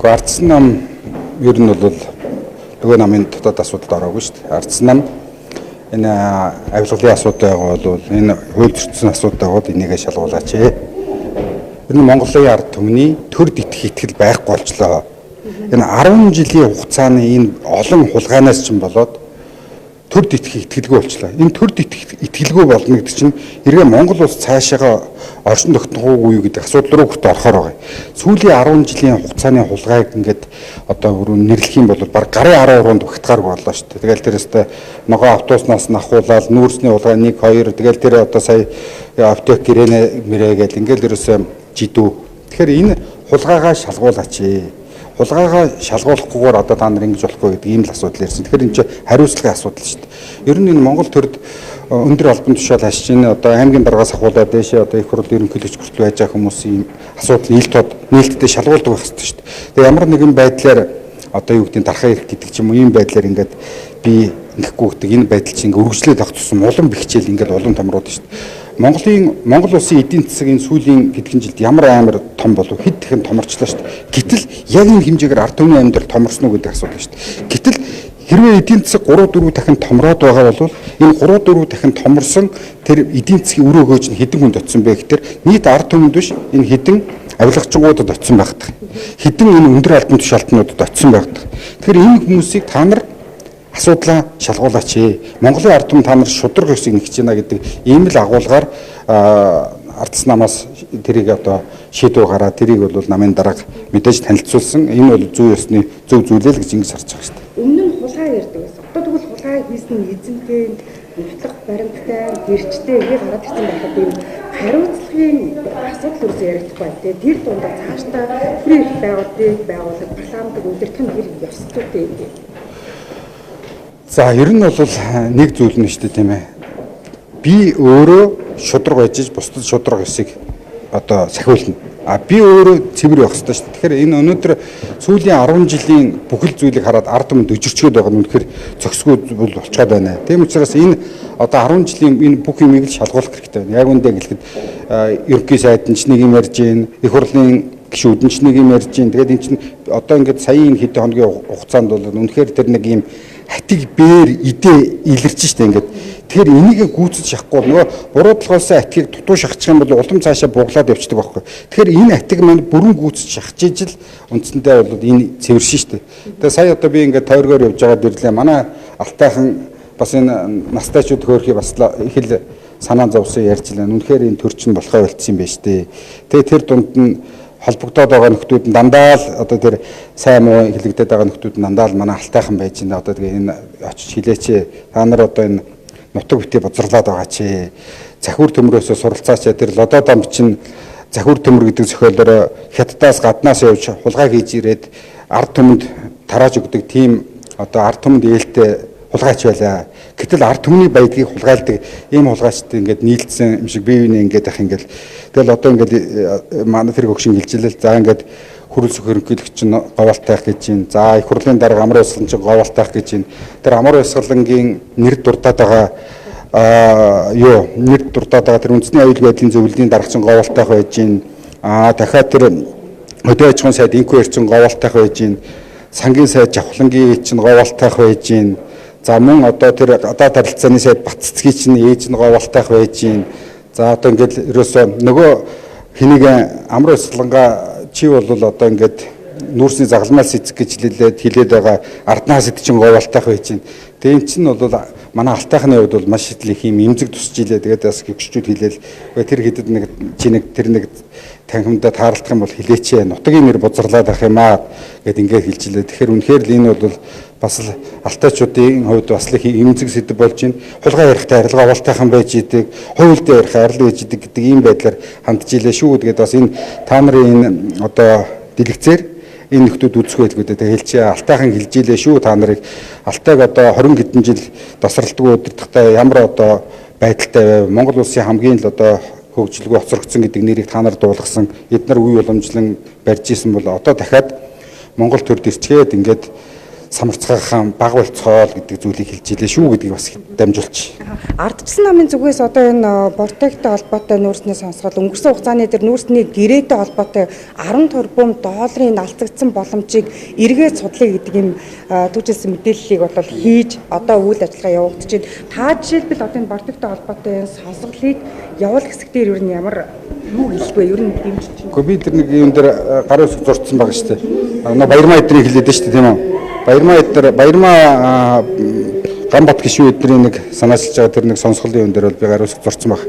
Ардсан нам ер нь бол нөгөө намын дотоод асуудалд ороогүй шүү дээ. Ардсан нам энэ авилгалын асуудал байгаа бол энэ хууль зөрчсөн асуудал байгаа бол энийгээ шалгуулаач. Ер нь Монголын ард түмний төр итгэх итгэл байхгүй болчлоо. Энэ 10 жилийн хугацааны энэ олон хулгайнаас ч болоод төр итгэх итгэлгүй болчлоо. Энэ төр итгэх итгэлгүй болно гэдэг чинь эргээ Монгол улс цаашаага оршин тогтноогүй юу гэдэг асуудал руу хүрт орохоор байгаа. Сүүлийн 10 жилийн хугацааны хулгайг ингээд одоо өрөө нэрлэх юм бол баг гарын 13-нд багтгааргүй боллоо шүү дээ. Тэгэл тэрээсээ ногоо автобуснаас нахуулаад нүүрсний хулгай 1 2 тэгэл тэр одоо сая аптек гэрэнэ мэрээгээл ингээд ерөөсөө жидүү. Тэгэхээр энэ хулгайгаа шалгуулаач. Хулгайгаа шалгуулахгүйгээр одоо та нар ингэж болохгүй гэдэг ийм л асуудал ирсэн. Тэгэхээр энэ чинь хариуцлагын асуудал шүү дээ. Ер нь энэ Монгол төрд өндөр албан тушаал хашиж ин одоо аймгийн даргаас ахуулаад дэшээ одоо их хурл ерөнхийлөгч хүртэл байж байгаа хүмүүсийн асуудал нээлттэй шалгуулдаг байх хэрэгтэй шүү дээ. Тэгээ ямар нэгэн байдлаар одоо юу гэдэг нь дарахаа ирэх гэдэг ч юм уу ийм байдлаар ингээд би ингэхгүй гэдэг энэ байдал чинь ингээд үргэлжлээд авах тусам улам бэхжээл ингээд улам томроод шүү дээ. Монгол улсын эдийн засгийн сүүлийн хэдхэн жилд ямар амар том болов хэд дахин томорчлоо шүү дээ. Гэтэл яг энэ хэмжээгээр ард түмний амьдрал томорсон уу гэдэг асуудал шүү дээ. Гэтэл хэрвээ эдийн засаг 3-4 дахин томроод байгаа бол энэ 3-4 дахин томорсон тэр эдийн засгийн үр өгөөж нь хэдэн хүнд очсон бэ гэхээр нийт ард түмэнд биш энэ хэдэн авилгачгуудад очсон байдаг. Хэдэн энэ өндөр албан тушаалтнуудад очсон байдаг. Тэгэхээр энэ хүмүүсийг та нар асуудлаа шалгуулаач. Монголын ард түмэн та нар шудраг ёсыг нэгж байна гэдэг ийм л агуулгаар ардсан намаас тэрийг одоо шийдвэр гараад тэрийг бол намын дарга мэдээж танилцуулсан. Энэ бол зөв ёсны зөв зүйлээ л гэж ингэж харж байгаа шүү дээ. Өмнө нь хулгай ярьдаг байсан. Одоо тэгвэл хулгай хийсэн эзэнтэй, нөхцөлх баримттай, гэрчтэй ингэ гараад ирсэн байхад энэ хариуцлагын асуудал үрс ярихгүй тий. Тэр дундаа цаашдаа free байгуулалт парламентыг удирдах нь хэрэг ёстой дээ. За ер нь бол нэг зүйл нь шүү дээ тийм ээ. Би өөрөө шудраг байж бусдад шудраг ёсыг одоо сахиулна. Би өөрөө цэвэр явах хэрэгтэй шүү дээ. Тэгэхээр энэ өнөөдөр сүүлийн 10 жилийн бүхэл зүйлийг хараад ард түмэнд өжирчгээд байгаа нь үнэхээр зөксгүй бол болчиход байна. Тийм учраас энэ одоо 10 жилийн энэ бүх юмыг л шалгуулах хэрэгтэй байна. Яг үндэ гэлэхэд ерөнхий сайдын ч нэг юм ярьж гин, их хурлын гишүүд нь ч нэг юм ярьж гин. Тэгээд энэ чинь одоо ингээд саяын хэдэн хоногийн хугацаанд бол үнэхээр тэр нэг юм хатиг бээр идэ илэрч штэ ингээд. Тэгэхээр энийг гүйцэж шахахгүй нөгөө буруудлахаас атгийг дутуу шахчих юм бол улам цаашаа буглаад явчихдаг байхгүй. Тэгэхээр энэ атиг маань бүрэн гүйцэж шахаж ижил үндсэндээ бол энэ цэвэршин штэ. Тэгээ сая одоо би ингээд тойргоор явж байгаад ирлээ. Манай алтайхан бас энэ настайчуд хөөрхий бас их л санаа зовсон ярьж лээ. Үнэхээр энэ төр чинь болохоо болцсон юм байна штэ. Тэгээ тэр дунд нь холбогдоод байгаа нөхдүүд нь дандаа л одоо тэр сайн муу хэлэгдээд байгаа нөхдүүд нь дандаа л манай алтайхан байж байна. Одоо тэгээ энэ очиж хилээч. Та нар одоо энэ нутаг битээ бозрлаад байгаа чи. Захиур төмрөөсөө суралцаач. Тэр лодоо дам чинь захиур төмөр гэдэг зохиолоор хятадаас гаднаас явж хулгай хийж ирээд ард түмэнд тарааж өгдөг тийм одоо ард түмэнд ээлтэй хулгайч байлаа. Гэтэл ард түмний баядгийг хулгайлдаг ийм хулгайчтай ингээд нийлдсэн юм шиг бие биенээ ингээд ах ингээд тэгэл одоо ингээд манай тэр өгшин гэлжилэл за ингээд хөрөл сөхөрөнгөлөгч чинь говалтайх гэж байна. За их хурлын дарга амар усгалан чинь говалтайх гэж байна. Тэр амар усгалангийн нэр дурдаад байгаа нэр дурдаад байгаа тэр үндэсний аюул байдлын зөвлөлийн дарга чинь говалтайх байж байна. Дахиад тэр хөдөө аж ахуйн сайд инквер чинь говалтайх байж байна. Сангийн сайд жавхлангийн чинь говалтайх байж байна. За мөн одоо тэр гадаад харилцааны сайд Батцгийн чинь ээж нь говалтайх байж байна. За одоо ингээд ерөөсөө нөгөө хэнийг амар усгалангаа чи бол одоо ингээд нүүрсний загалмаас эцэг гэж хэлээд байгаа арднаас эд чинь говалтайх байж байна. Тэгээ эн чинь бол манай алтайхны хувьд бол маш их юм эмзэг тусч илээ. Тэгээд бас гэгчүүд хэлээл тэр хэдэд нэг чи нэг тэр нэг танхимдаа таарлах юм бол хилээч нутгийн нэр бузарлаад ах юм аа гэд ингээд хэлжилээ. Тэгэхээр үнэхээр л энэ бол бас л алтайчуудын хувьд бас л эмзэг сэдв болж байна. Хулгай ярихтай арилга говалтайхан байж идэг, хуйлд ярих арилга байж идэг гэдэг ийм байдлаар хандж илээ шүү. Тэгээд бас энэ та нарын энэ одоо дэлгэцээр энэ нөхдүүд үзэх байлгүй дээ. Хэлчихээ алтайхан хэлж илээ шүү та нарыг. Алтайг одоо 20 хэдэн жил тасралтгүй удирдахдаа ямар одоо байдалтай байв. Монгол улсын хамгийн л одоо хөгжилгүй хоцрогдсон гэдэг нэрийг та нар дуулгасан. Эдгээр үе уламжлан барьж исэн бол одоо дахиад Монгол төрд ирчгээд ингээд самарцгаахан баг болцоол гэдэг зүйлийг хэлж илээ шүү гэдгийг бас дамжуулж. Ардчилсан намын зүгээс одоо энэ Бортектэй холбоотой нүүрсний сонсгол өнгөрсөн хугацааны дээр нүүрсний гэрээтэй холбоотой 10 тэрбум долларын алдагдсан боломжийг эргээд судлаа гэдэг юм түүжүүлсэн мэдээллийг бол хийж одоо үйл ажиллагаа явагдаж байна. Та жишээлбэл одоо энэ Бортектэй холбоотой энэ сонсголыг явуулах хэсэг дээр ер нь ямар юу хэлэх вэ? Ер нь дэмжиж байна. Гэхдээ би тэр нэг юм дээр гарын үсэг зурцсан байгаа шүү дээ. Баярмаа эдрийг хэлээд шүү дээ тийм үү? Баярмаа Ганбат гişүү эдрийн нэг санаачилж байгаа тэр нэг сонсголын юм дээр бол би гарын үсэг зурцсан баг.